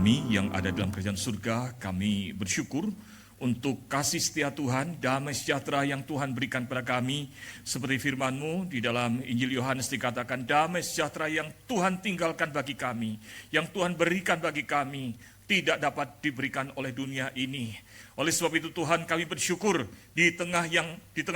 kami yang ada dalam kerajaan surga, kami bersyukur untuk kasih setia Tuhan, damai sejahtera yang Tuhan berikan kepada kami. Seperti firman-Mu di dalam Injil Yohanes dikatakan, damai sejahtera yang Tuhan tinggalkan bagi kami, yang Tuhan berikan bagi kami, tidak dapat diberikan oleh dunia ini. Oleh sebab itu Tuhan, kami bersyukur di tengah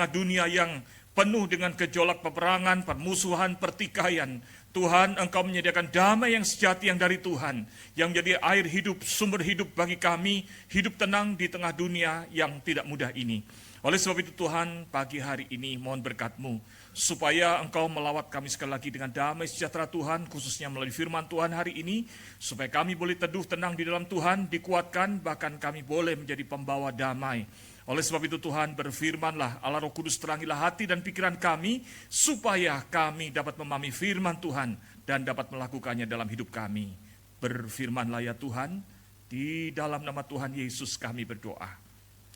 dunia yang penuh dengan gejolak peperangan, permusuhan, pertikaian. Tuhan, Engkau menyediakan damai yang sejati yang dari Tuhan, yang menjadi air hidup, sumber hidup bagi kami, hidup tenang di tengah dunia yang tidak mudah ini. Oleh sebab itu Tuhan, pagi hari ini mohon berkat-Mu, supaya Engkau melawat kami sekali lagi dengan damai sejahtera Tuhan, khususnya melalui firman Tuhan hari ini, supaya kami boleh teduh tenang di dalam Tuhan, dikuatkan, bahkan kami boleh menjadi pembawa damai. Oleh sebab itu Tuhan, berfirmanlah, Allah Roh Kudus terangilah hati dan pikiran kami, supaya kami dapat memahami firman Tuhan dan dapat melakukannya dalam hidup kami. Berfirmanlah ya Tuhan, di dalam nama Tuhan Yesus kami berdoa.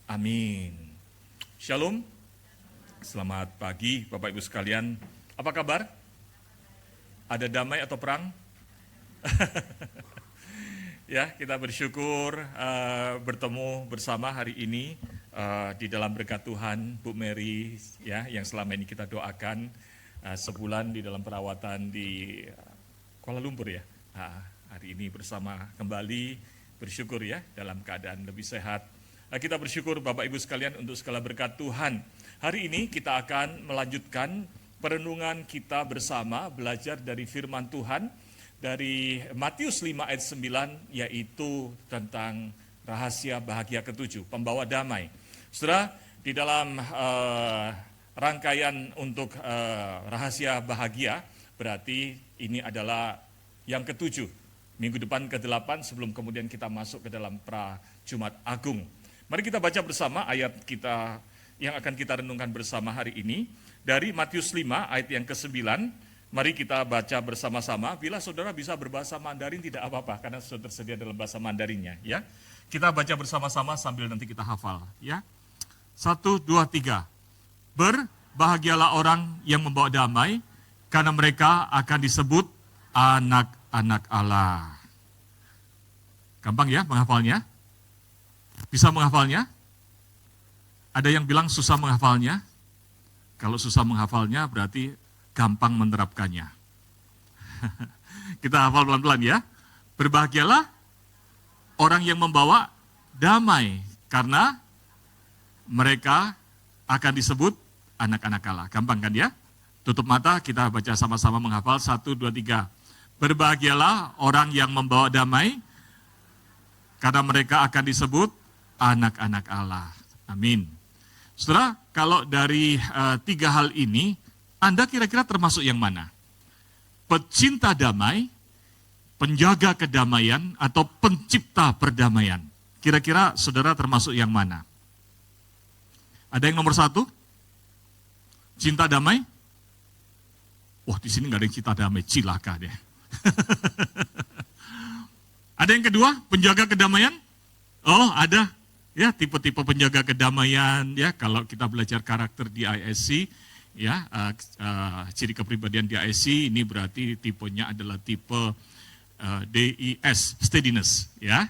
Amin. Shalom. Selamat pagi Bapak Ibu sekalian. Apa kabar? Ada damai atau perang? Ya, kita bersyukur bertemu bersama hari ini di dalam berkat Tuhan, Bu Mary ya, yang selama ini kita doakan sebulan di dalam perawatan di Kuala Lumpur ya. Hari ini bersama kembali, bersyukur ya dalam keadaan lebih sehat. Kita bersyukur Bapak Ibu sekalian untuk segala berkat Tuhan. Hari ini kita akan melanjutkan perenungan kita bersama, belajar dari firman Tuhan dari Matius 5 ayat 9, yaitu tentang rahasia bahagia ke-7, pembawa damai. Saudara, di dalam rangkaian untuk rahasia bahagia, berarti ini adalah yang ke-7. Minggu depan ke-8 sebelum kemudian kita masuk ke dalam pra-Jumat Agung. Mari kita baca bersama ayat kita yang akan kita renungkan bersama hari ini. Dari Matius 5 ayat yang ke-9, mari kita baca bersama-sama. Bila saudara bisa berbahasa Mandarin tidak apa-apa, karena sudah tersedia dalam bahasa Mandarinnya. Ya, kita baca bersama-sama sambil nanti kita hafal. Ya, 1, 2, 3. Berbahagialah orang yang membawa damai, karena mereka akan disebut anak-anak Allah. Gampang ya menghafalnya? Bisa menghafalnya? Ada yang bilang susah menghafalnya? Kalau susah menghafalnya berarti gampang menerapkannya. Kita hafal pelan-pelan ya. Berbahagialah orang yang membawa damai, karena mereka akan disebut anak-anak Allah. Gampang kan ya? Tutup mata, kita baca sama-sama menghafal. 1, 2, 3. Berbahagialah orang yang membawa damai, karena mereka akan disebut anak-anak Allah. Amin. Saudara, kalau dari 3 hal ini, Anda kira-kira termasuk yang mana? Pecinta damai, penjaga kedamaian, atau pencipta perdamaian? Kira-kira saudara termasuk yang mana? Ada yang nomor 1? Cinta damai? Wah, di sini nggak ada yang cinta damai, cilaka deh. Ada yang kedua, penjaga kedamaian? Oh, ada. Ya, tipe-tipe penjaga kedamaian, ya, kalau kita belajar karakter di ISC, ya, ciri kepribadian di ISC ini berarti tipenya adalah tipe DIS, steadiness, ya,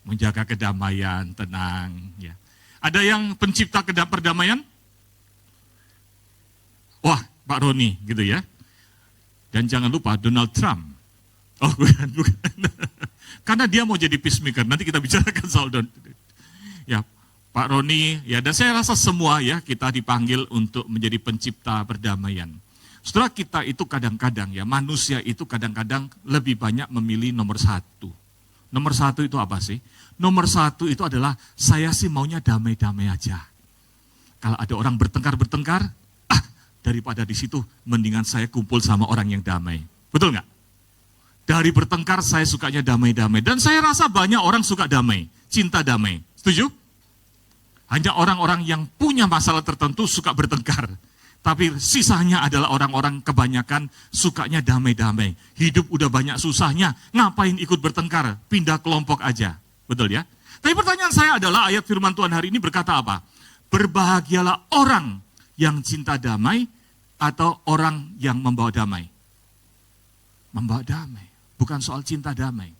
menjaga kedamaian, tenang, ya. Ada yang pencipta perdamaian? Wah, Pak Roni, gitu ya. Dan jangan lupa Donald Trump. Oh, bukan. Karena dia mau jadi peacemaker, nanti kita bicarakan soal ya, Pak Roni, ya, dan saya rasa semua ya kita dipanggil untuk menjadi pencipta perdamaian. Setelah kita itu kadang-kadang ya, manusia itu kadang-kadang lebih banyak memilih nomor 1. Nomor 1 itu apa sih? Nomor 1 itu adalah saya sih maunya damai-damai aja. Kalau ada orang bertengkar, daripada di situ mendingan saya kumpul sama orang yang damai. Betul nggak? Dari bertengkar saya sukanya damai-damai. Dan saya rasa banyak orang suka damai, cinta damai. Setuju? Hanya orang-orang yang punya masalah tertentu suka bertengkar. Tapi sisanya adalah orang-orang kebanyakan sukanya damai-damai. Hidup udah banyak susahnya, ngapain ikut bertengkar? Pindah kelompok aja. Betul ya? Tapi pertanyaan saya adalah ayat firman Tuhan hari ini berkata apa? Berbahagialah orang yang cinta damai atau orang yang membawa damai. Membawa damai, bukan soal cinta damai.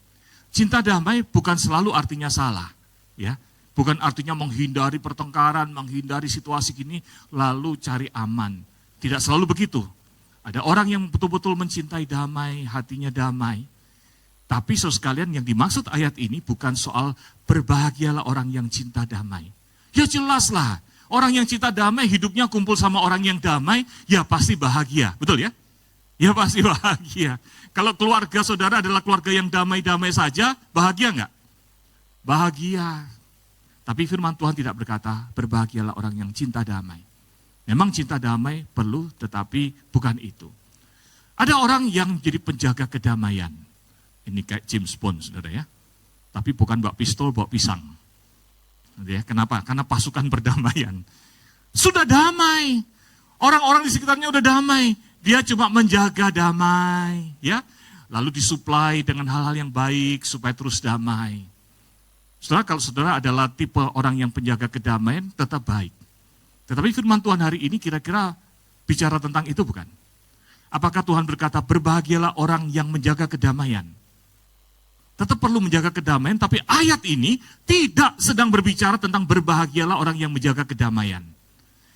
cinta damai bukan selalu artinya salah, ya. Bukan artinya menghindari pertengkaran, menghindari situasi gini, lalu cari aman. Tidak selalu begitu. Ada orang yang betul-betul mencintai damai, hatinya damai. Tapi saudara sekalian, yang dimaksud ayat ini bukan soal berbahagialah orang yang cinta damai. Ya jelaslah, orang yang cinta damai hidupnya kumpul sama orang yang damai, ya pasti bahagia. Betul ya? Ya pasti bahagia. Kalau keluarga saudara adalah keluarga yang damai-damai saja, bahagia enggak? Bahagia. Tapi firman Tuhan tidak berkata, berbahagialah orang yang cinta damai. Memang cinta damai perlu, tetapi bukan itu. Ada orang yang jadi penjaga kedamaian. Ini kayak James Bond, saudara ya. Tapi bukan bawa pistol, bawa pisang. Ya, kenapa? Karena pasukan perdamaian. Sudah damai. Orang-orang di sekitarnya udah damai. Dia cuma menjaga damai. Ya, lalu disuplai dengan hal-hal yang baik supaya terus damai. Saudara, kalau saudara adalah tipe orang yang penjaga kedamaian, tetap baik. Tetapi firman Tuhan hari ini kira-kira bicara tentang itu bukan? Apakah Tuhan berkata, berbahagialah orang yang menjaga kedamaian? Tetap perlu menjaga kedamaian, tapi ayat ini tidak sedang berbicara tentang berbahagialah orang yang menjaga kedamaian.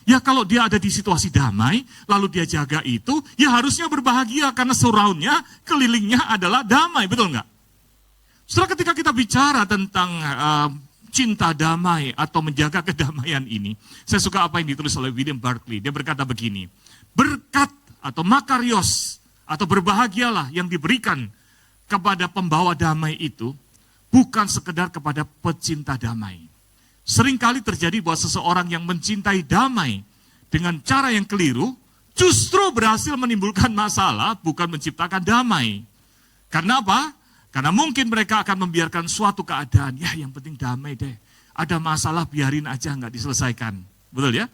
Ya kalau dia ada di situasi damai, lalu dia jaga itu, ya harusnya berbahagia karena surroundnya, kelilingnya adalah damai, betul nggak? Setelah ketika kita bicara tentang cinta damai atau menjaga kedamaian ini, saya suka apa yang ditulis oleh William Barclay. Dia berkata begini, berkat atau makarios atau berbahagialah yang diberikan kepada pembawa damai itu bukan sekedar kepada pecinta damai. Seringkali terjadi bahwa seseorang yang mencintai damai dengan cara yang keliru justru berhasil menimbulkan masalah, bukan menciptakan damai. Karena apa? Karena mungkin mereka akan membiarkan suatu keadaan, ya yang penting damai deh. Ada masalah biarin aja nggak diselesaikan. Betul ya?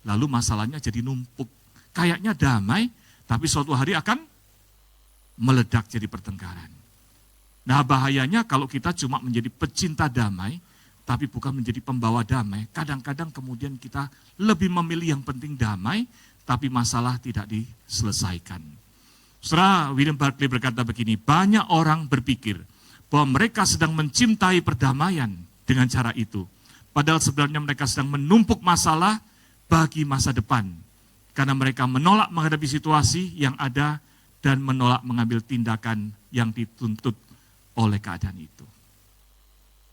Lalu masalahnya jadi numpuk. Kayaknya damai, tapi suatu hari akan meledak jadi pertengkaran. Nah bahayanya kalau kita cuma menjadi pecinta damai, tapi bukan menjadi pembawa damai. Kadang-kadang kemudian kita lebih memilih yang penting damai, tapi masalah tidak diselesaikan. Saudara, William Barclay berkata begini, banyak orang berpikir bahwa mereka sedang mencintai perdamaian dengan cara itu. Padahal sebenarnya mereka sedang menumpuk masalah bagi masa depan. Karena mereka menolak menghadapi situasi yang ada dan menolak mengambil tindakan yang dituntut oleh keadaan itu.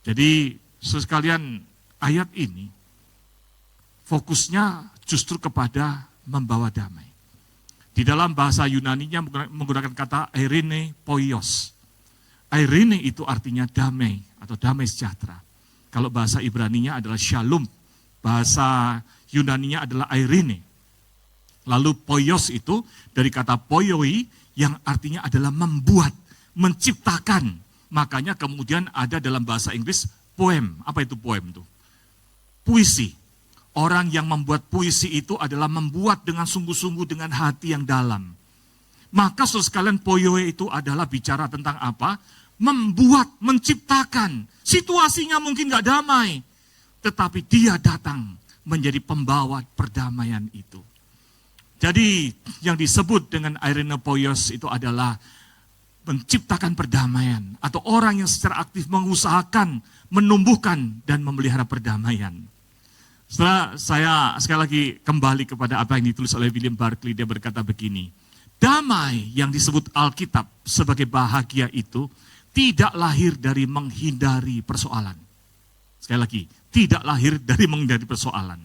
Jadi, saudara sekalian, ayat ini fokusnya justru kepada membawa damai. Di dalam bahasa Yunaninya menggunakan kata eirene poios. Eirene itu artinya damai atau damai sejahtera. Kalau bahasa Ibraninya adalah shalom. Bahasa Yunaninya adalah eirene. Lalu poios itu dari kata poioi yang artinya adalah membuat, menciptakan. Makanya kemudian ada dalam bahasa Inggris poem. Apa itu poem itu? Puisi. Orang yang membuat puisi itu adalah membuat dengan sungguh-sungguh dengan hati yang dalam. Maka saudara sekalian poioe itu adalah bicara tentang apa? Membuat, menciptakan. Situasinya mungkin gak damai. Tetapi dia datang menjadi pembawa perdamaian itu. Jadi yang disebut dengan eirene poios itu adalah menciptakan perdamaian. Atau orang yang secara aktif mengusahakan, menumbuhkan dan memelihara perdamaian. Setelah saya sekali lagi kembali kepada apa yang ditulis oleh William Barclay, dia berkata begini, damai yang disebut Alkitab sebagai bahagia itu tidak lahir dari menghindari persoalan. Sekali lagi, tidak lahir dari menghindari persoalan.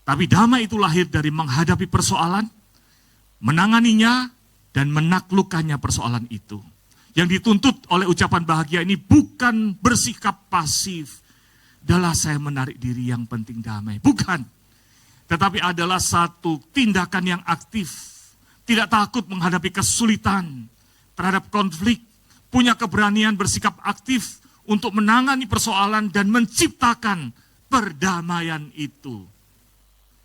Tapi damai itu lahir dari menghadapi persoalan, menanganinya, dan menaklukkannya persoalan itu. Yang dituntut oleh ucapan bahagia ini bukan bersikap pasif, adalah saya menarik diri yang penting damai. Bukan. Tetapi adalah satu tindakan yang aktif. Tidak takut menghadapi kesulitan, terhadap konflik. Punya keberanian bersikap aktif untuk menangani persoalan dan menciptakan perdamaian itu.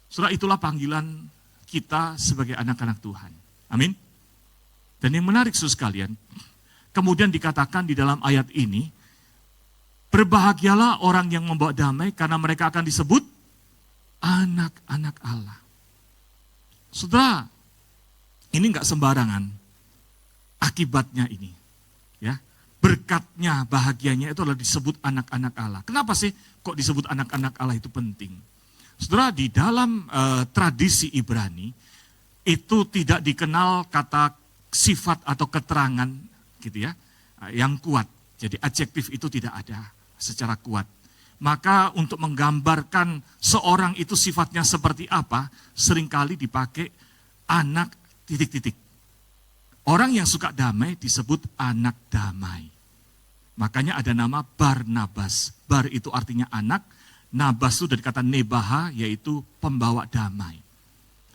Saudara, itulah panggilan kita sebagai anak-anak Tuhan. Amin. Dan yang menarik saudara sekalian, kemudian dikatakan di dalam ayat ini, berbahagialah orang yang membawa damai karena mereka akan disebut anak-anak Allah. Saudara, ini enggak sembarangan akibatnya ini. Ya, berkatnya, bahagianya itu adalah disebut anak-anak Allah. Kenapa sih kok disebut anak-anak Allah itu penting? Saudara, di dalam tradisi Ibrani, itu tidak dikenal kata sifat atau keterangan gitu ya, yang kuat. Jadi adjektif itu tidak ada secara kuat. Maka untuk menggambarkan seorang itu sifatnya seperti apa, seringkali dipakai anak titik-titik. Orang yang suka damai disebut anak damai. Makanya ada nama Barnabas. Bar itu artinya anak, Nabas itu dari kata nebaha, yaitu pembawa damai.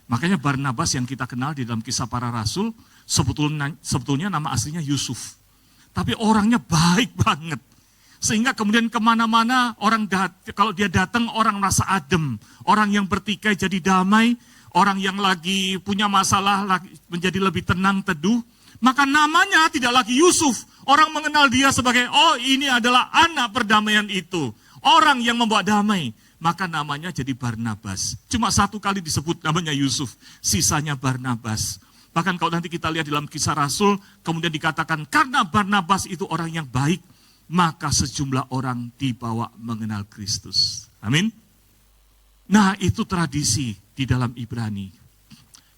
Makanya Barnabas yang kita kenal di dalam Kisah Para Rasul, sebetulnya nama aslinya Yusuf. Tapi orangnya baik banget. Sehingga kemudian kemana-mana kalau dia datang orang merasa adem. Orang yang bertikai jadi damai. Orang yang lagi punya masalah menjadi lebih tenang, teduh. Maka namanya tidak lagi Yusuf. Orang mengenal dia sebagai, oh ini adalah anak perdamaian itu. Orang yang membawa damai. Maka namanya jadi Barnabas. Cuma satu kali disebut namanya Yusuf. Sisanya Barnabas. Bahkan kalau nanti kita lihat dalam Kisah Rasul, kemudian dikatakan karena Barnabas itu orang yang baik, maka sejumlah orang dibawa mengenal Kristus. Amin. Nah, itu tradisi di dalam Ibrani.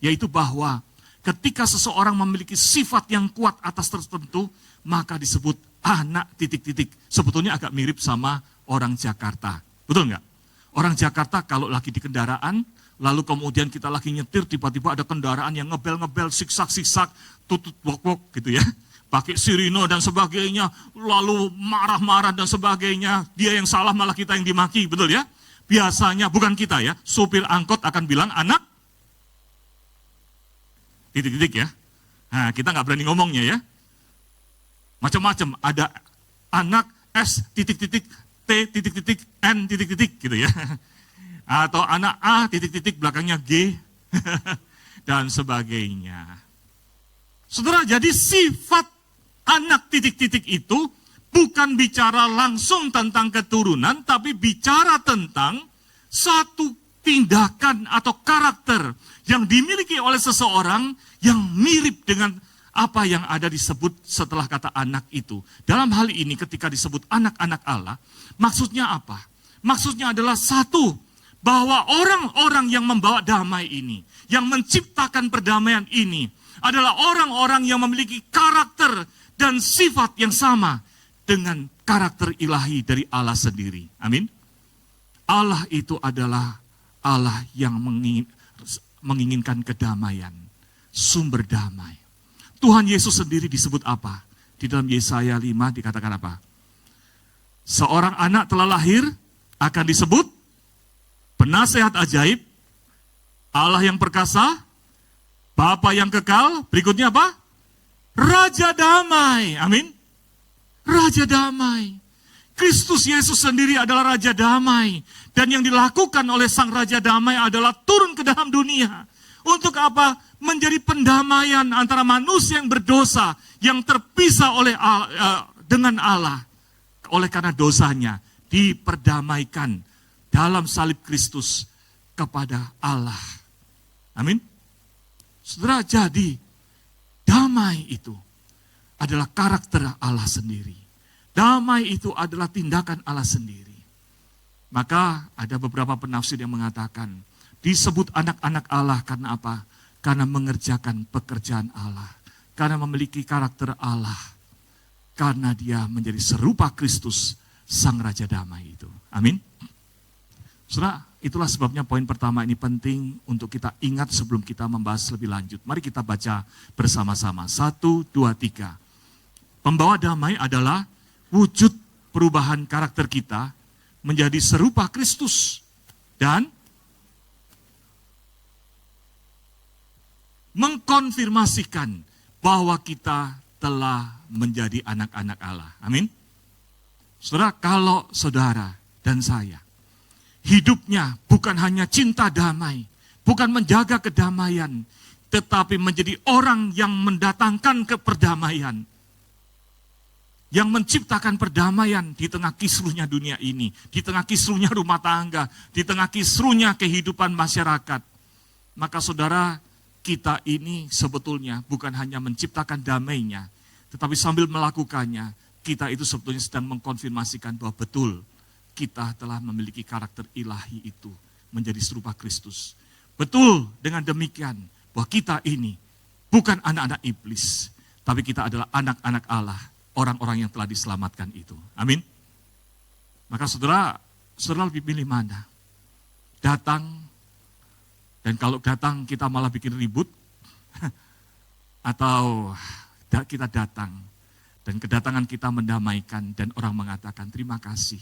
Yaitu bahwa ketika seseorang memiliki sifat yang kuat atas tertentu, maka disebut anak titik-titik. Sebetulnya agak mirip sama orang Jakarta. Betul nggak? Orang Jakarta kalau lagi di kendaraan, lalu kemudian kita lagi nyetir, tiba-tiba ada kendaraan yang ngebel-ngebel, siksak-siksak, tutut wok-wok gitu ya. Pakai sirino dan sebagainya, lalu marah-marah dan sebagainya. Dia yang salah malah kita yang dimaki, betul ya? Biasanya, bukan kita ya, supir angkot akan bilang anak titik-titik ya. Nah, kita nggak berani ngomongnya ya. Macam-macam, ada anak S titik-titik, T titik-titik, N titik-titik gitu ya. Atau anak A titik-titik belakangnya G dan sebagainya. Saudara, jadi sifat anak titik-titik itu bukan bicara langsung tentang keturunan, tapi bicara tentang satu tindakan atau karakter yang dimiliki oleh seseorang yang mirip dengan apa yang ada disebut setelah kata anak itu. Dalam hal ini ketika disebut anak-anak Allah, maksudnya apa? Maksudnya adalah satu, bahwa orang-orang yang membawa damai ini, yang menciptakan perdamaian ini, adalah orang-orang yang memiliki karakter dan sifat yang sama dengan karakter ilahi dari Allah sendiri. Amin. Allah itu adalah Allah yang menginginkan kedamaian, sumber damai. Tuhan Yesus sendiri disebut apa? Di dalam Yesaya 5 dikatakan apa? Seorang anak telah lahir, akan disebut penasehat ajaib, Allah yang perkasa, Bapa yang kekal, berikutnya apa? Raja damai, amin. Raja damai. Kristus Yesus sendiri adalah Raja damai. Dan yang dilakukan oleh Sang Raja damai adalah turun ke dalam dunia. Untuk apa? Menjadi pendamaian antara manusia yang berdosa, yang terpisah dengan Allah. Oleh karena dosanya, diperdamaikan dalam salib Kristus kepada Allah. Amin. Saudara, jadi damai itu adalah karakter Allah sendiri. Damai itu adalah tindakan Allah sendiri. Maka ada beberapa penafsir yang mengatakan, disebut anak-anak Allah karena apa? Karena mengerjakan pekerjaan Allah. Karena memiliki karakter Allah. Karena dia menjadi serupa Kristus, Sang Raja Damai itu. Amin. Saudara, itulah sebabnya poin pertama ini penting untuk kita ingat sebelum kita membahas lebih lanjut. Mari kita baca bersama-sama. 1, 2, 3. Pembawa damai adalah wujud perubahan karakter kita menjadi serupa Kristus dan mengkonfirmasikan bahwa kita telah menjadi anak-anak Allah. Amin. Saudara, kalau saudara dan saya hidupnya bukan hanya cinta damai, bukan menjaga kedamaian, tetapi menjadi orang yang mendatangkan keperdamaian, yang menciptakan perdamaian di tengah kisruhnya dunia ini, di tengah kisruhnya rumah tangga, di tengah kisruhnya kehidupan masyarakat. Maka saudara, kita ini sebetulnya bukan hanya menciptakan damainya, tetapi sambil melakukannya, kita itu sebetulnya sedang mengkonfirmasikan bahwa betul kita telah memiliki karakter ilahi itu menjadi serupa Kristus. Betul dengan demikian bahwa kita ini bukan anak-anak iblis, tapi kita adalah anak-anak Allah, orang-orang yang telah diselamatkan itu. Amin. Maka saudara lebih pilih mana? Datang, dan kalau datang kita malah bikin ribut, atau kita datang, dan kedatangan kita mendamaikan, dan orang mengatakan terima kasih,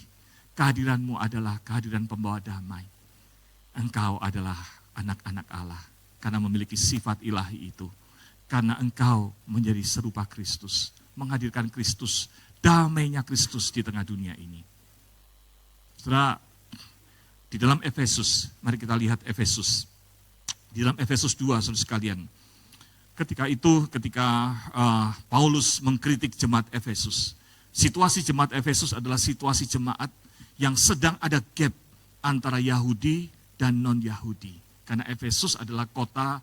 kehadiranmu adalah kehadiran pembawa damai. Engkau adalah anak-anak Allah, karena memiliki sifat ilahi itu. Karena engkau menjadi serupa Kristus, menghadirkan Kristus, damainya Kristus di tengah dunia ini. Saudara, di dalam Efesus, mari kita lihat Efesus. Di dalam Efesus 2, saudara sekalian, ketika Paulus mengkritik jemaat Efesus, situasi jemaat Efesus adalah situasi jemaat yang sedang ada gap antara Yahudi dan non-Yahudi. Karena Efesus adalah kota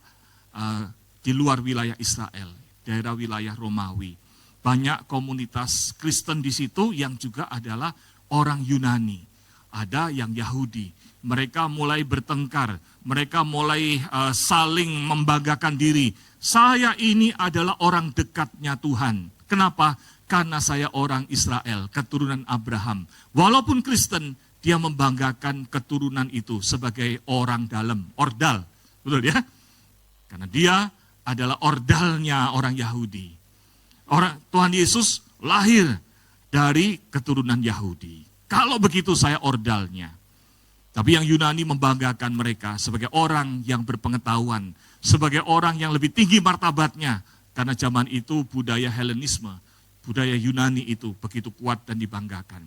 di luar wilayah Israel, daerah wilayah Romawi. Banyak komunitas Kristen di situ yang juga adalah orang Yunani. Ada yang Yahudi. Mereka mulai bertengkar, mereka mulai saling membanggakan diri. Saya ini adalah orang dekatnya Tuhan. Kenapa? Karena saya orang Israel, keturunan Abraham. Walaupun Kristen, dia membanggakan keturunan itu sebagai orang dalam, ordal. Betul ya? Karena dia adalah ordalnya orang Yahudi. Tuhan Yesus lahir dari keturunan Yahudi. Kalau begitu saya ordalnya. Tapi yang Yunani membanggakan mereka sebagai orang yang berpengetahuan, sebagai orang yang lebih tinggi martabatnya. Karena zaman itu budaya Helenisme, budaya Yunani itu begitu kuat dan dibanggakan.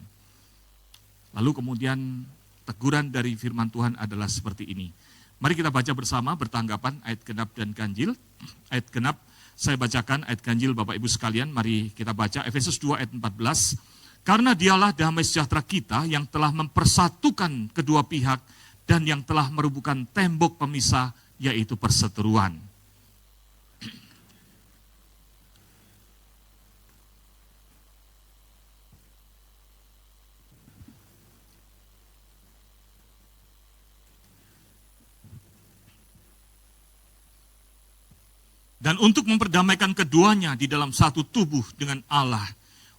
Lalu kemudian teguran dari firman Tuhan adalah seperti ini. Mari kita baca bersama bertanggapan ayat genap dan ganjil. Ayat genap saya bacakan, ayat ganjil Bapak Ibu sekalian, mari kita baca Efesus 2 ayat 14. Karena dialah damai sejahtera kita yang telah mempersatukan kedua pihak dan yang telah merubuhkan tembok pemisah, yaitu perseteruan. Dan untuk memperdamaikan keduanya di dalam satu tubuh dengan Allah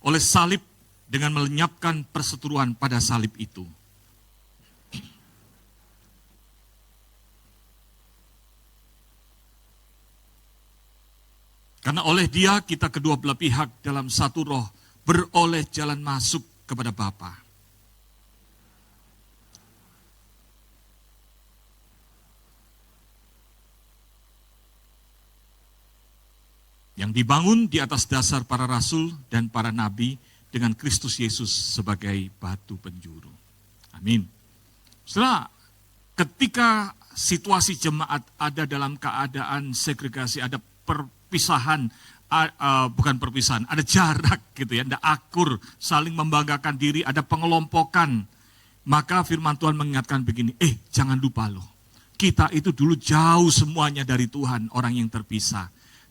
oleh salib, dengan melenyapkan perseteruan pada salib itu. Karena oleh dia kita kedua belah pihak dalam satu roh beroleh jalan masuk kepada Bapa. Yang dibangun di atas dasar para rasul dan para nabi, dengan Kristus Yesus sebagai batu penjuru. Amin. Setelah ketika situasi jemaat ada dalam keadaan segregasi, ada perpisahan, bukan perpisahan, ada jarak gitu ya, ada akur, saling membanggakan diri, ada pengelompokan. Maka firman Tuhan mengingatkan begini, jangan lupa loh, kita itu dulu jauh semuanya dari Tuhan, orang yang terpisah.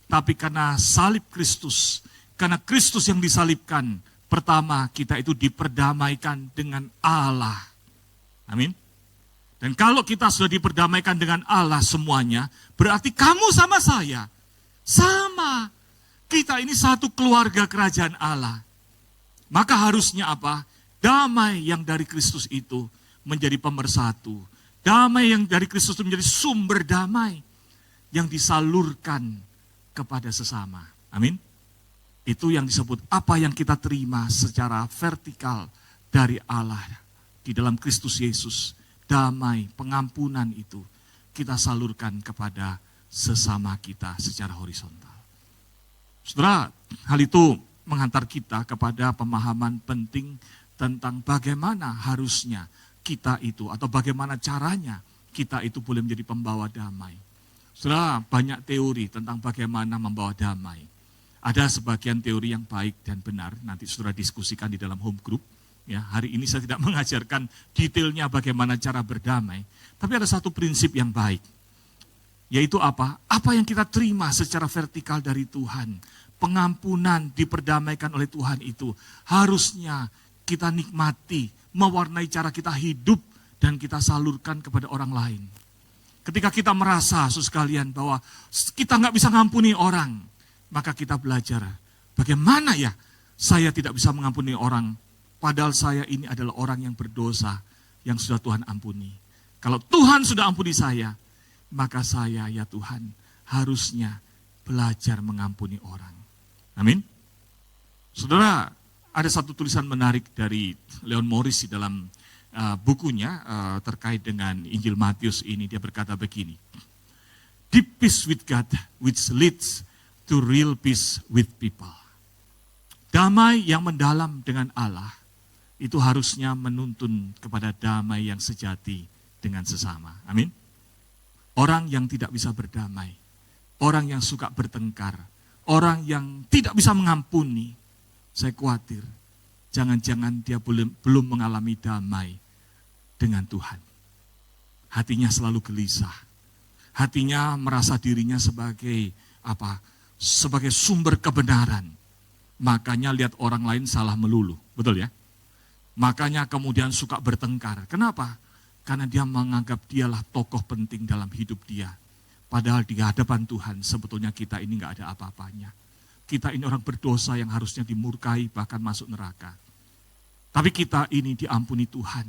Tapi karena salib Kristus, karena Kristus yang disalibkan, pertama, kita itu diperdamaikan dengan Allah. Amin. Dan kalau kita sudah diperdamaikan dengan Allah semuanya, berarti kamu sama saya. Sama. Kita ini satu keluarga kerajaan Allah. Maka harusnya apa? Damai yang dari Kristus itu menjadi pemersatu. Damai yang dari Kristus itu menjadi sumber damai yang disalurkan kepada sesama. Amin. Itu yang disebut apa yang kita terima secara vertikal dari Allah di dalam Kristus Yesus. Damai, pengampunan itu kita salurkan kepada sesama kita secara horizontal. Saudara, hal itu menghantar kita kepada pemahaman penting tentang bagaimana harusnya kita itu atau bagaimana caranya kita itu boleh menjadi pembawa damai. Saudara, banyak teori tentang bagaimana membawa damai. Ada sebagian teori yang baik dan benar, nanti saudara diskusikan di dalam home group. Ya, hari ini saya tidak mengajarkan detailnya bagaimana cara berdamai, tapi ada satu prinsip yang baik. Yaitu apa? Apa yang kita terima secara vertikal dari Tuhan, pengampunan diperdamaikan oleh Tuhan itu harusnya kita nikmati, mewarnai cara kita hidup dan kita salurkan kepada orang lain. Ketika kita merasa, saudara sekalian, bahwa kita nggak bisa ngampuni orang, maka kita belajar, bagaimana ya saya tidak bisa mengampuni orang, padahal saya ini adalah orang yang berdosa, yang sudah Tuhan ampuni. Kalau Tuhan sudah ampuni saya, maka saya, ya Tuhan, harusnya belajar mengampuni orang. Amin. Saudara, ada satu tulisan menarik dari Leon Morris di dalam bukunya terkait dengan Injil Matius ini. Dia berkata begini, deep peace with God which leads to real peace with people. Damai yang mendalam dengan Allah itu harusnya menuntun kepada damai yang sejati dengan sesama. Amin. Orang yang tidak bisa berdamai, orang yang suka bertengkar, orang yang tidak bisa mengampuni, saya khawatir jangan-jangan dia belum mengalami damai dengan Tuhan. Hatinya selalu gelisah. Hatinya merasa dirinya sebagai sebagai sumber kebenaran. Makanya lihat orang lain salah melulu, betul ya? Makanya kemudian suka bertengkar. Kenapa? Karena dia menganggap dialah tokoh penting dalam hidup dia. Padahal di hadapan Tuhan sebetulnya kita ini nggak ada apa-apanya. Kita ini orang berdosa yang harusnya dimurkai bahkan masuk neraka. Tapi kita ini diampuni Tuhan.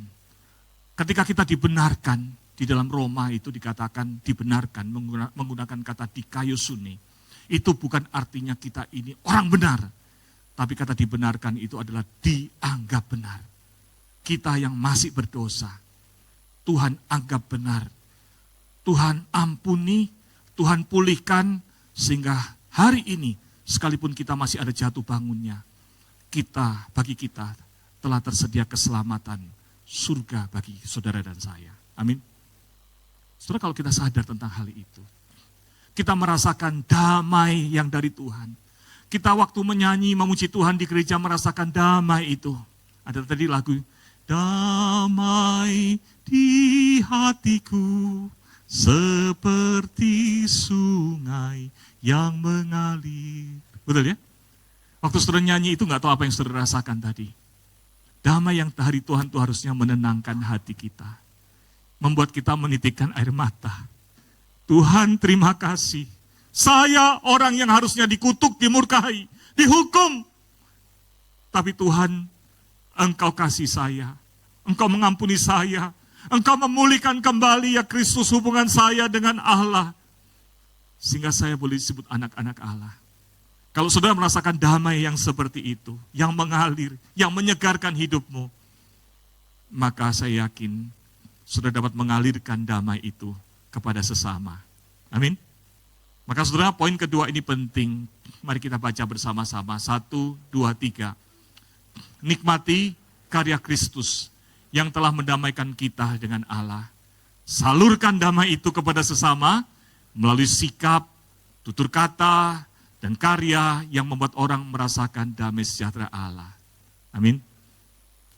Ketika kita dibenarkan, di dalam Roma itu dikatakan dibenarkan menggunakan kata dikaiosune. Itu bukan artinya kita ini orang benar. Tapi kata dibenarkan itu adalah dianggap benar. Kita yang masih berdosa, Tuhan anggap benar. Tuhan ampuni, Tuhan pulihkan, sehingga hari ini sekalipun kita masih ada jatuh bangunnya, bagi kita telah tersedia keselamatan, surga bagi saudara dan saya. Amin. Saudara, kalau kita sadar tentang hal itu, kita merasakan damai yang dari Tuhan. Kita waktu menyanyi, memuji Tuhan di gereja merasakan damai itu. Ada tadi lagu, damai di hatiku seperti sungai yang mengalir. Betul ya? Waktu saudara nyanyi itu nggak tahu apa yang saudara rasakan tadi. Damai yang dari Tuhan itu harusnya menenangkan hati kita. Membuat kita menitikkan air mata. Tuhan terima kasih. Saya orang yang harusnya dikutuk, dimurkai, dihukum. Tapi Tuhan, Engkau kasih saya. Engkau mengampuni saya. Engkau memulihkan kembali ya Kristus hubungan saya dengan Allah. Sehingga saya boleh disebut anak-anak Allah. Kalau saudara merasakan damai yang seperti itu, yang mengalir, yang menyegarkan hidupmu, maka saya yakin saudara dapat mengalirkan damai itu kepada sesama. Amin. Maka saudara, poin kedua ini penting. Mari kita baca bersama-sama. 1, 2, 3. Nikmati karya Kristus yang telah mendamaikan kita dengan Allah. Salurkan damai itu kepada sesama melalui sikap, tutur kata, dan karya yang membuat orang merasakan damai sejahtera Allah. Amin.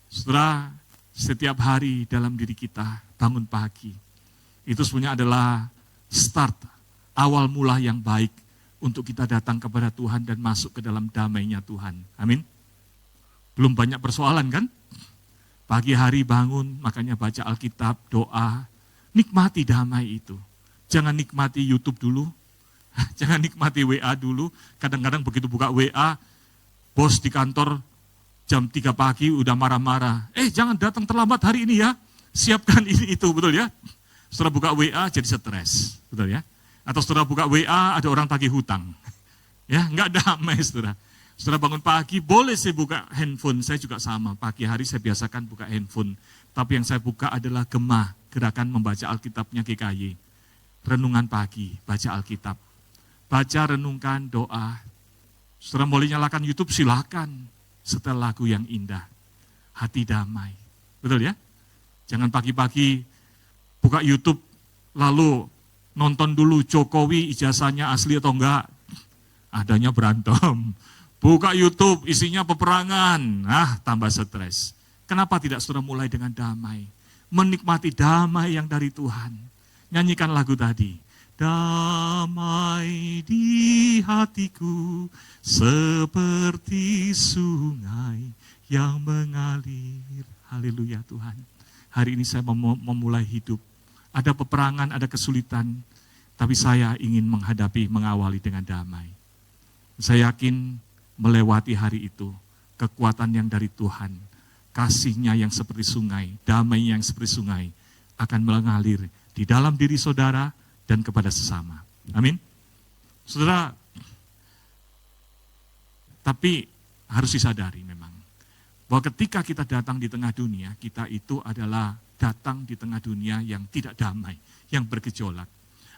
Saudara, setiap hari dalam diri kita bangun pagi, itu sebenarnya adalah start, awal mula yang baik untuk kita datang kepada Tuhan dan masuk ke dalam damainya Tuhan. Amin. Belum banyak persoalan kan? Pagi hari bangun, makanya baca Alkitab, doa, nikmati damai itu. Jangan nikmati YouTube dulu, jangan nikmati WA dulu. Kadang-kadang begitu buka WA, bos di kantor jam 3 pagi udah marah-marah. Jangan datang terlambat hari ini ya, siapkan ini itu, betul ya? Setelah buka WA jadi stres, betul ya? Atau setelah buka WA ada orang tagih hutang. Ya, enggak damai saudara. Setelah bangun pagi boleh saya buka handphone, saya juga sama. Pagi hari saya biasakan buka handphone. Tapi yang saya buka adalah Gemah, gerakan membaca Alkitabnya GKY. Renungan pagi, baca Alkitab. Baca, renungkan, doa. Saudara boleh nyalakan YouTube, silakan. Setel lagu yang indah. Hati damai. Betul ya? Jangan pagi-pagi buka YouTube, lalu nonton dulu Jokowi ijazahnya asli atau enggak. Adanya berantem. Buka YouTube, isinya peperangan. Tambah stres. Kenapa tidak saudara mulai dengan damai? Menikmati damai yang dari Tuhan. Nyanyikan lagu tadi. damai di hatiku seperti sungai yang mengalir. Haleluya Tuhan. Hari ini saya memulai hidup. Ada peperangan, ada kesulitan, tapi saya ingin mengawali dengan damai. Saya yakin melewati hari itu, kekuatan yang dari Tuhan, kasih-Nya yang seperti sungai, damai yang seperti sungai, akan mengalir di dalam diri saudara dan kepada sesama. Amin. Saudara, tapi harus disadari memang, bahwa ketika kita datang di tengah dunia, kita itu adalah datang di tengah dunia yang tidak damai, yang bergejolak.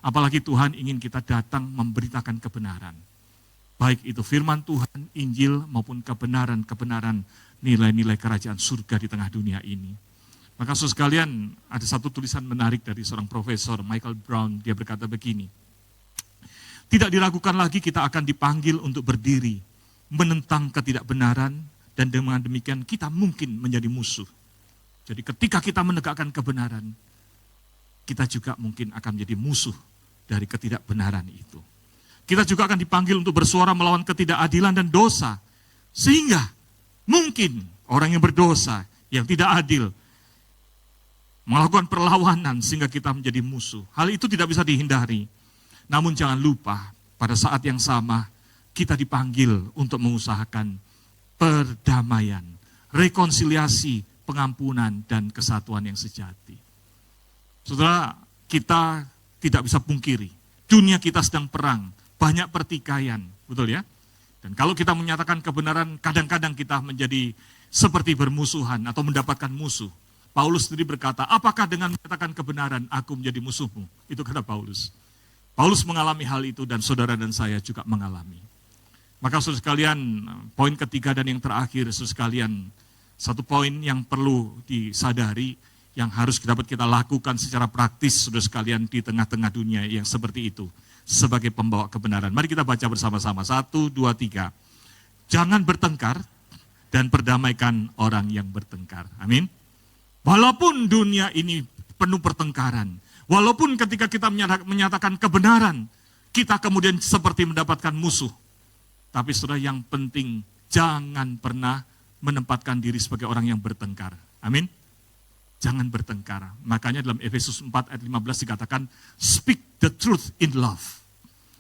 Apalagi Tuhan ingin kita datang memberitakan kebenaran. Baik itu firman Tuhan, Injil, maupun kebenaran nilai-nilai kerajaan surga di tengah dunia ini. Maka saudara sekalian, ada satu tulisan menarik dari seorang profesor, Michael Brown, dia berkata begini, tidak diragukan lagi kita akan dipanggil untuk berdiri, menentang ketidakbenaran, dan dengan demikian kita mungkin menjadi musuh. Jadi ketika kita menegakkan kebenaran, kita juga mungkin akan menjadi musuh dari ketidakbenaran itu. Kita juga akan dipanggil untuk bersuara melawan ketidakadilan dan dosa. Sehingga mungkin orang yang berdosa, yang tidak adil, melakukan perlawanan sehingga kita menjadi musuh. Hal itu tidak bisa dihindari. Namun jangan lupa, pada saat yang sama, kita dipanggil untuk mengusahakan perdamaian, rekonsiliasi, pengampunan, dan kesatuan yang sejati. Saudara, kita tidak bisa pungkiri, dunia kita sedang perang, banyak pertikaian, betul ya? Dan kalau kita menyatakan kebenaran, kadang-kadang kita menjadi seperti bermusuhan atau mendapatkan musuh. Paulus sendiri berkata, apakah dengan menyatakan kebenaran aku menjadi musuhmu? Itu kata Paulus. Paulus mengalami hal itu dan saudara dan saya juga mengalami. Maka saudara sekalian, poin ketiga dan yang terakhir, saudara sekalian, satu poin yang perlu disadari, yang harus dapat kita lakukan secara praktis, saudara sekalian, di tengah-tengah dunia yang seperti itu, sebagai pembawa kebenaran. Mari kita baca bersama-sama, 1, 2, 3. Jangan bertengkar dan perdamaikan orang yang bertengkar. Amin. Walaupun dunia ini penuh pertengkaran, walaupun ketika kita menyatakan kebenaran, kita kemudian seperti mendapatkan musuh. Tapi saudara, yang penting jangan pernah menempatkan diri sebagai orang yang bertengkar. Amin. Jangan bertengkar. Makanya dalam Efesus 4 ayat 15 dikatakan, speak the truth in love.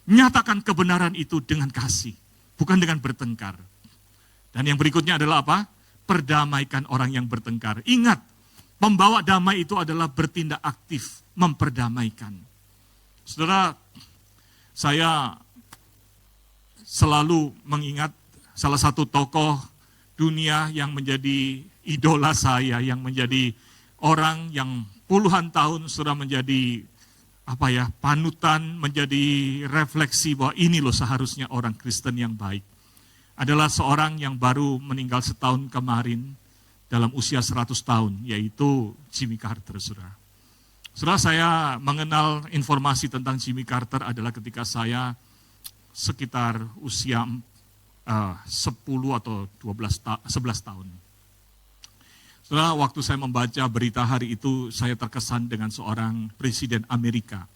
Nyatakan kebenaran itu dengan kasih, bukan dengan bertengkar. Dan yang berikutnya adalah apa? Perdamaikan orang yang bertengkar. Ingat, pembawa damai itu adalah bertindak aktif, memperdamaikan. Saudara, saya selalu mengingat salah satu tokoh dunia yang menjadi idola saya, yang menjadi orang yang puluhan tahun sudah menjadi panutan, menjadi refleksi bahwa ini loh seharusnya orang Kristen yang baik. Adalah seorang yang baru meninggal setahun kemarin dalam usia 100 tahun, yaitu Jimmy Carter, saudara. Saudara, saya mengenal informasi tentang Jimmy Carter adalah ketika saya sekitar usia 10 atau 11 tahun. Setelah waktu saya membaca berita hari itu, saya terkesan dengan seorang presiden Amerika.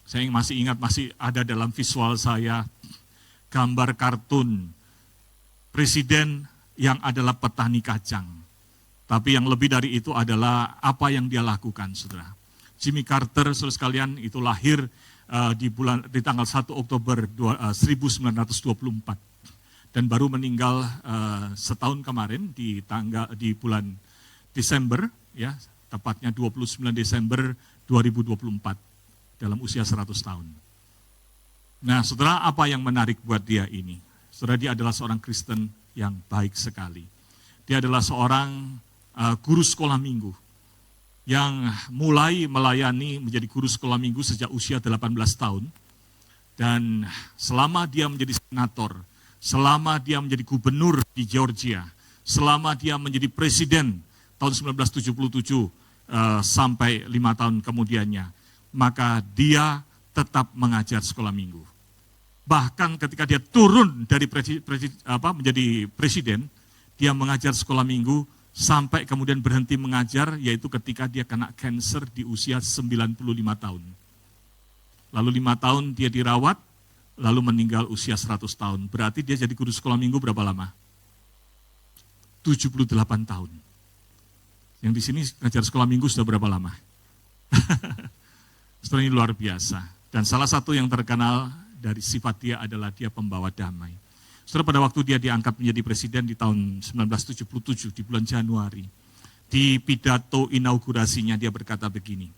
Saya masih ingat, masih ada dalam visual saya gambar kartun presiden yang adalah petani kacang. Tapi yang lebih dari itu adalah apa yang dia lakukan, saudara. Jimmy Carter, saudara sekalian, itu lahir di tanggal 1 Oktober 1924 dan baru meninggal setahun kemarin di bulan Desember, ya, tepatnya 29 Desember 2024 dalam usia 100 tahun. Nah, saudara, apa yang menarik buat dia ini? Saudara, dia adalah seorang Kristen yang baik sekali. Dia adalah seorang guru sekolah minggu yang mulai melayani menjadi guru sekolah minggu sejak usia 18 tahun. Dan selama dia menjadi senator, selama dia menjadi gubernur di Georgia, selama dia menjadi presiden tahun 1977 sampai 5 tahun kemudiannya, maka dia tetap mengajar sekolah minggu. Bahkan ketika dia turun dari menjadi presiden, dia mengajar sekolah minggu sampai kemudian berhenti mengajar, yaitu ketika dia kena kanker di usia 95 tahun. lalu 5 tahun dia dirawat, lalu meninggal usia 100 tahun. Berarti dia jadi guru sekolah minggu berapa lama? 78 tahun. Yang di sini ngajar sekolah minggu sudah berapa lama? Setelah ini luar biasa. Dan salah satu yang terkenal dari sifat dia adalah dia pembawa damai. Setelah pada waktu dia diangkat menjadi presiden di tahun 1977 di bulan Januari, di pidato inaugurasinya dia berkata begini,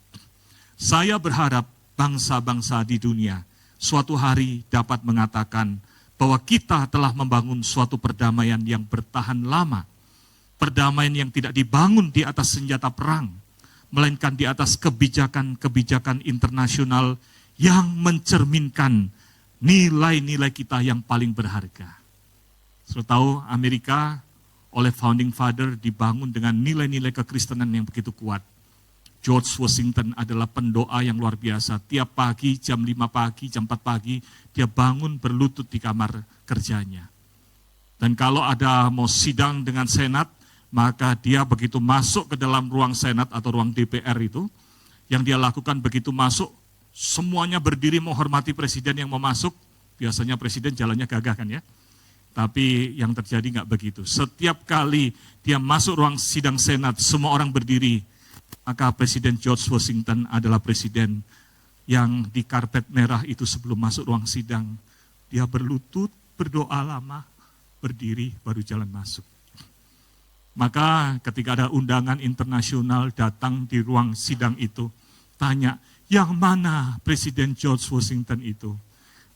"Saya berharap bangsa-bangsa di dunia suatu hari dapat mengatakan bahwa kita telah membangun suatu perdamaian yang bertahan lama. Perdamaian yang tidak dibangun di atas senjata perang, melainkan di atas kebijakan-kebijakan internasional yang mencerminkan nilai-nilai kita yang paling berharga." Sudah tahu Amerika oleh founding father dibangun dengan nilai-nilai kekristenan yang begitu kuat. George Washington adalah pendoa yang luar biasa. Tiap pagi jam 5 pagi, jam 4 pagi, dia bangun berlutut di kamar kerjanya. Dan kalau ada mau sidang dengan Senat, maka dia begitu masuk ke dalam ruang Senat atau ruang DPR itu, yang dia lakukan begitu masuk, semuanya berdiri menghormati presiden yang mau masuk. Biasanya presiden jalannya gagah kan ya. Tapi yang terjadi nggak begitu. Setiap kali dia masuk ruang sidang Senat, semua orang berdiri. Maka Presiden George Washington adalah presiden yang di karpet merah itu sebelum masuk ruang sidang. Dia berlutut, berdoa lama, berdiri, baru jalan masuk. Maka ketika ada undangan internasional datang di ruang sidang itu, tanya, yang mana Presiden George Washington itu?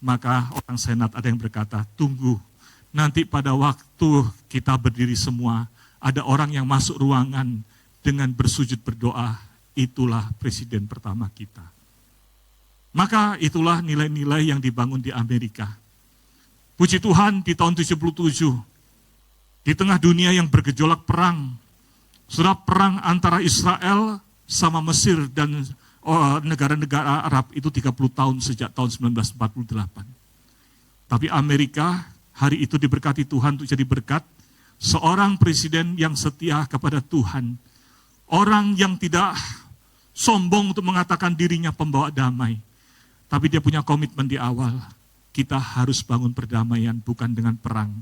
Maka orang Senat ada yang berkata, tunggu, nanti pada waktu kita berdiri semua, ada orang yang masuk ruangan dengan bersujud berdoa, itulah Presiden pertama kita. Maka itulah nilai-nilai yang dibangun di Amerika. Puji Tuhan di tahun 77, di tengah dunia yang bergejolak perang, sudah perang antara Israel sama Mesir dan negara-negara Arab itu 30 tahun sejak tahun 1948. Tapi Amerika hari itu diberkati Tuhan untuk jadi berkat, seorang presiden yang setia kepada Tuhan, orang yang tidak sombong untuk mengatakan dirinya pembawa damai, tapi dia punya komitmen di awal, kita harus bangun perdamaian bukan dengan perang,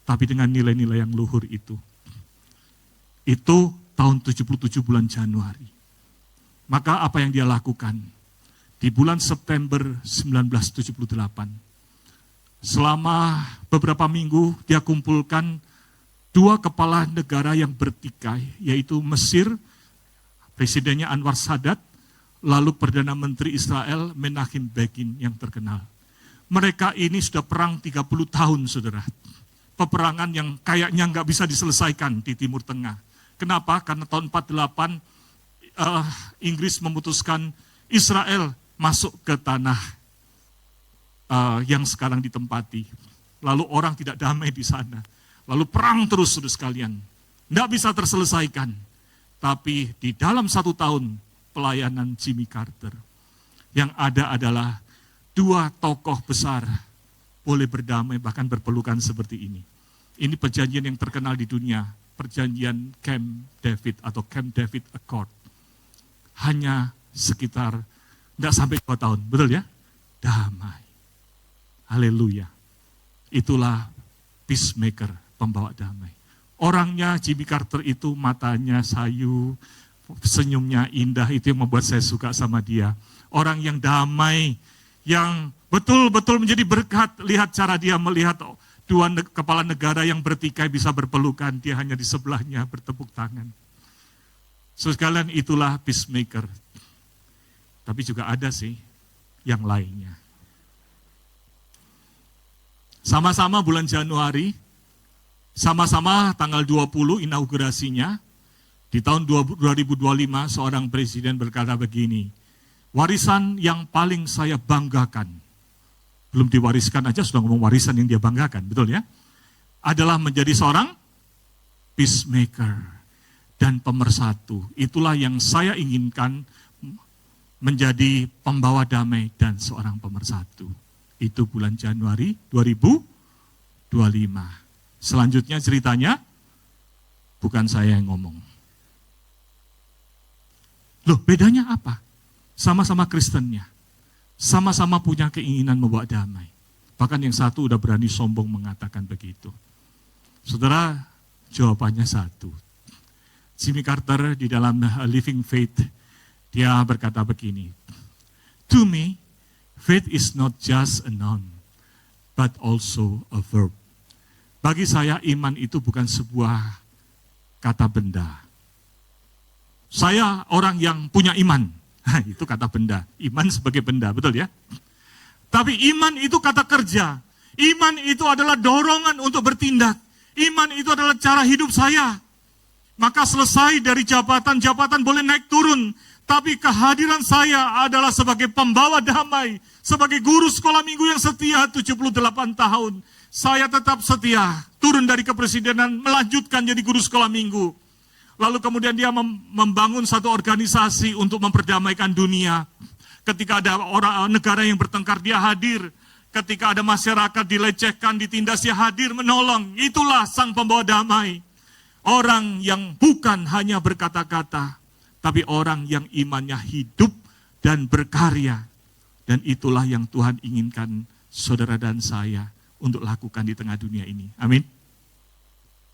tapi dengan nilai-nilai yang luhur itu. Itu tahun 77 bulan Januari. Maka apa yang dia lakukan? Di bulan September 1978, selama beberapa minggu dia kumpulkan dua kepala negara yang bertikai, yaitu Mesir, presidennya Anwar Sadat, lalu Perdana Menteri Israel Menachem Begin yang terkenal. Mereka ini sudah perang 30 tahun, saudara. Peperangan yang kayaknya nggak bisa diselesaikan di Timur Tengah. Kenapa? Karena tahun 48 Inggris memutuskan Israel masuk ke tanah yang sekarang ditempati. Lalu orang tidak damai di sana. Lalu perang terus, saudara sekalian. Nggak bisa terselesaikan. Tapi di dalam 1 tahun pelayanan Jimmy Carter, yang ada adalah dua tokoh besar boleh berdamai, bahkan berpelukan seperti ini. Ini perjanjian yang terkenal di dunia, perjanjian Camp David atau Camp David Accord. Hanya sekitar, tidak sampai 2 tahun, betul ya? Damai. Haleluya. Itulah peacemaker, pembawa damai. Orangnya Jimmy Carter itu matanya sayu, senyumnya indah, itu yang membuat saya suka sama dia. Orang yang damai, yang betul-betul menjadi berkat. Lihat cara dia melihat dua kepala negara yang bertikai bisa berpelukan, dia hanya di sebelahnya bertepuk tangan. So sekalian itulah peacemaker. Tapi juga ada sih yang lainnya. Sama-sama bulan Januari, sama-sama tanggal 20 inaugurasinya, di tahun 2025 seorang presiden berkata begini, warisan yang paling saya banggakan, belum diwariskan aja sudah ngomong warisan yang dia banggakan, betul ya? Adalah menjadi seorang peacemaker dan pemersatu. Itulah yang saya inginkan, menjadi pembawa damai dan seorang pemersatu. Itu bulan Januari 2025. Selanjutnya ceritanya, bukan saya yang ngomong. Loh, bedanya apa? Sama-sama Kristennya. sama-sama punya keinginan membawa damai. Bahkan yang satu udah berani sombong mengatakan begitu. Saudara, jawabannya satu. Jimmy Carter di dalam Living Faith, dia berkata begini, "To me, faith is not just a noun, but also a verb." Bagi saya, iman itu bukan sebuah kata benda. Saya orang yang punya iman. Itu kata benda. Iman sebagai benda, betul ya? Tapi iman itu kata kerja. Iman itu adalah dorongan untuk bertindak. Iman itu adalah cara hidup saya. Maka selesai dari jabatan boleh naik turun. Tapi kehadiran saya adalah sebagai pembawa damai. Sebagai guru sekolah minggu yang setia 78 tahun. Saya tetap setia. Turun dari kepresidenan, melanjutkan jadi guru sekolah minggu. Lalu kemudian dia membangun satu organisasi untuk memperdamaikan dunia. Ketika ada orang negara yang bertengkar, dia hadir. Ketika ada masyarakat dilecehkan, ditindas, dia hadir menolong. Itulah sang pembawa damai. Orang yang bukan hanya berkata-kata, tapi orang yang imannya hidup dan berkarya. Dan itulah yang Tuhan inginkan saudara dan saya untuk lakukan di tengah dunia ini. Amin.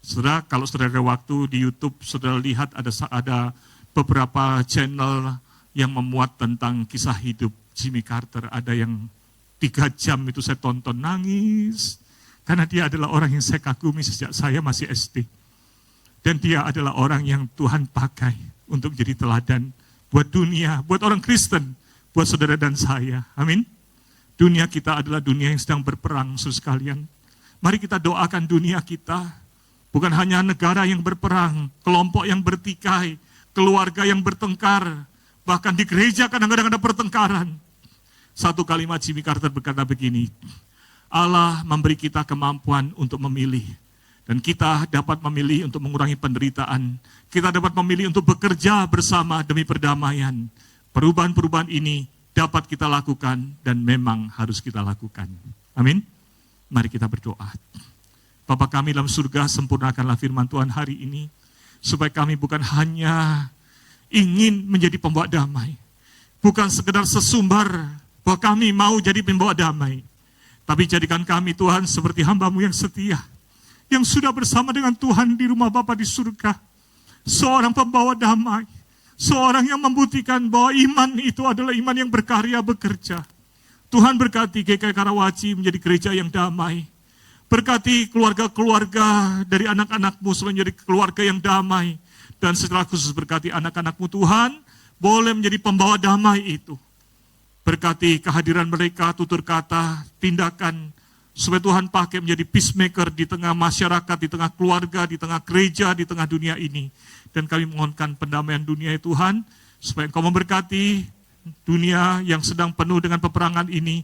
Saudara, kalau saudara ada waktu di YouTube, saudara lihat ada beberapa channel yang memuat tentang kisah hidup Jimmy Carter. Ada yang 3 jam itu saya tonton nangis. Karena dia adalah orang yang saya kagumi sejak saya masih SD. Dan dia adalah orang yang Tuhan pakai untuk jadi teladan buat dunia, buat orang Kristen, buat saudara dan saya. Amin. Dunia kita adalah dunia yang sedang berperang, saudara sekalian. Mari kita doakan dunia kita. Bukan hanya negara yang berperang, kelompok yang bertikai, keluarga yang bertengkar, bahkan di gereja kadang-kadang ada pertengkaran. Satu kalimat Jimmy Carter berkata begini, Allah memberi kita kemampuan untuk memilih. Dan kita dapat memilih untuk mengurangi penderitaan. Kita dapat memilih untuk bekerja bersama demi perdamaian. Perubahan-perubahan ini dapat kita lakukan dan memang harus kita lakukan. Amin. Mari kita berdoa. Bapa kami dalam surga, sempurnakanlah firman Tuhan hari ini, supaya kami bukan hanya ingin menjadi pembawa damai, bukan sekedar sesumbar bahwa kami mau jadi pembawa damai, tapi jadikan kami Tuhan seperti hamba-Mu yang setia, yang sudah bersama dengan Tuhan di rumah Bapa di surga, seorang pembawa damai, seorang yang membuktikan bahwa iman itu adalah iman yang berkarya bekerja. Tuhan berkati GKI Karawaci menjadi gereja yang damai. Berkati keluarga-keluarga dari anak-anak-Mu menjadi keluarga yang damai. Dan setelah khusus berkati anak-anak-Mu Tuhan, boleh menjadi pembawa damai itu. Berkati kehadiran mereka, tutur kata, tindakan, supaya Tuhan pakai menjadi peacemaker di tengah masyarakat, di tengah keluarga, di tengah gereja, di tengah dunia ini. Dan kami mohonkan pendamaian dunia ya Tuhan, supaya Engkau memberkati dunia yang sedang penuh dengan peperangan ini,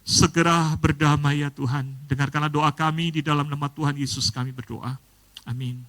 segera berdamai ya Tuhan. Dengarkanlah doa kami di dalam nama Tuhan Yesus kami berdoa. Amin.